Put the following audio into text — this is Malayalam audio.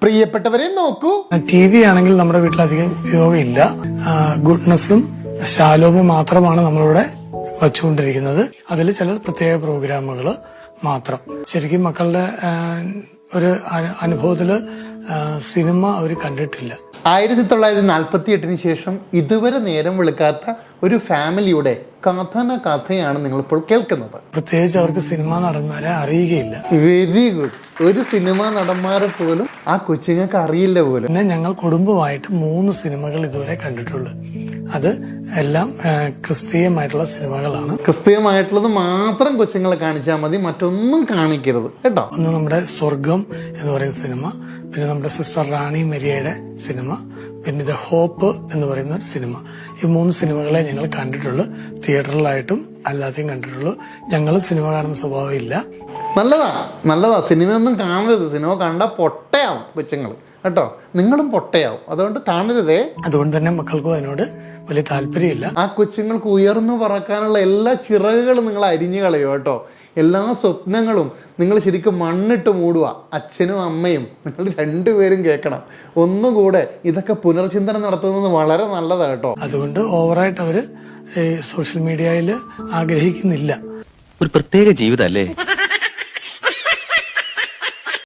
പ്രിയപ്പെട്ടവരെ നോക്കൂ. TV ആണെങ്കിൽ നമ്മുടെ വീട്ടിലധികം ഉപയോഗമില്ല. ഗുഡ്നസ്സും ശാലോമും മാത്രമാണ് നമ്മളിവിടെ വച്ചുകൊണ്ടിരിക്കുന്നത്. അതിൽ ചില പ്രത്യേക പ്രോഗ്രാമുകൾ മാത്രം. ശരിക്കും മക്കളുടെ ഒരു അനുഭവത്തില് സിനിമ അവർ കണ്ടിട്ടില്ല. 1948 ശേഷം ഇതുവരെ നേരം വെളുക്കാത്ത ഒരു ഫാമിലിയുടെ കഥയാണ് നിങ്ങളിപ്പോൾ കേൾക്കുന്നത്. പ്രത്യേകിച്ച് അവർക്ക് സിനിമാ നടന്മാരെ അറിയുകയില്ല. Very good. ഒരു സിനിമാ നടന്മാരെ പോലും ആ കൊച്ചുങ്ങൾക്ക് അറിയില്ല പോലും. പിന്നെ ഞങ്ങൾ കുടുംബമായിട്ട് 3 സിനിമകൾ ഇതുവരെ കണ്ടിട്ടുള്ളൂ. അത് എല്ലാം ക്രിസ്തീയമായിട്ടുള്ള സിനിമകളാണ്. ക്രിസ്തീയമായിട്ടുള്ളത് മാത്രം കൊച്ചുങ്ങളെ കാണിച്ചാൽ മതി, മറ്റൊന്നും കാണിക്കരുത് കേട്ടോ. ഒന്ന് നമ്മുടെ സ്വർഗം എന്ന് പറയുന്ന സിനിമ, പിന്നെ നമ്മുടെ സിസ്റ്റർ റാണി മരിയയുടെ സിനിമ, പിന്നെ ദ ഹോപ്പ് എന്ന് പറയുന്ന ഒരു സിനിമ. ഈ 3 സിനിമകളെ ഞങ്ങൾ കണ്ടിട്ടുള്ളൂ. തിയേറ്ററിലായിട്ടും അല്ലാതെയും കണ്ടിട്ടുള്ളൂ. ഞങ്ങൾ സിനിമ കാണുന്ന സ്വഭാവം ഇല്ല. നല്ലതാ. സിനിമയൊന്നും കാണരുത്. സിനിമ കണ്ടാൽ പൊട്ടയാവും കൊച്ചുങ്ങൾ കേട്ടോ. നിങ്ങളും പൊട്ടയാവും. അതുകൊണ്ട് കാണരുതേ. അതുകൊണ്ട് തന്നെ മക്കൾക്കും അതിനോട് വലിയ താല്പര്യമില്ല. ആ കൊച്ചുങ്ങൾക്ക് ഉയർന്നു പറക്കാനുള്ള എല്ലാ ചിറകുകളും നിങ്ങൾ അരിഞ്ഞു കളയോ കേട്ടോ. എല്ലാ സ്വപ്നങ്ങളും നിങ്ങൾ ശരിക്കും മണ്ണിട്ട് മൂടുക. അച്ഛനും അമ്മയും നിങ്ങൾ രണ്ടുപേരും കേൾക്കണം. ഒന്നുകൂടെ ഇതൊക്കെ പുനർചിന്തനം നടത്തുന്നത് വളരെ നല്ലതാണ് കേട്ടോ. അതുകൊണ്ട് ഓവറായിട്ട് അവര് സോഷ്യൽ മീഡിയയിൽ ആഗ്രഹിക്കുന്നില്ല. ഒരു പ്രത്യേക ജീവിതമല്ലേ.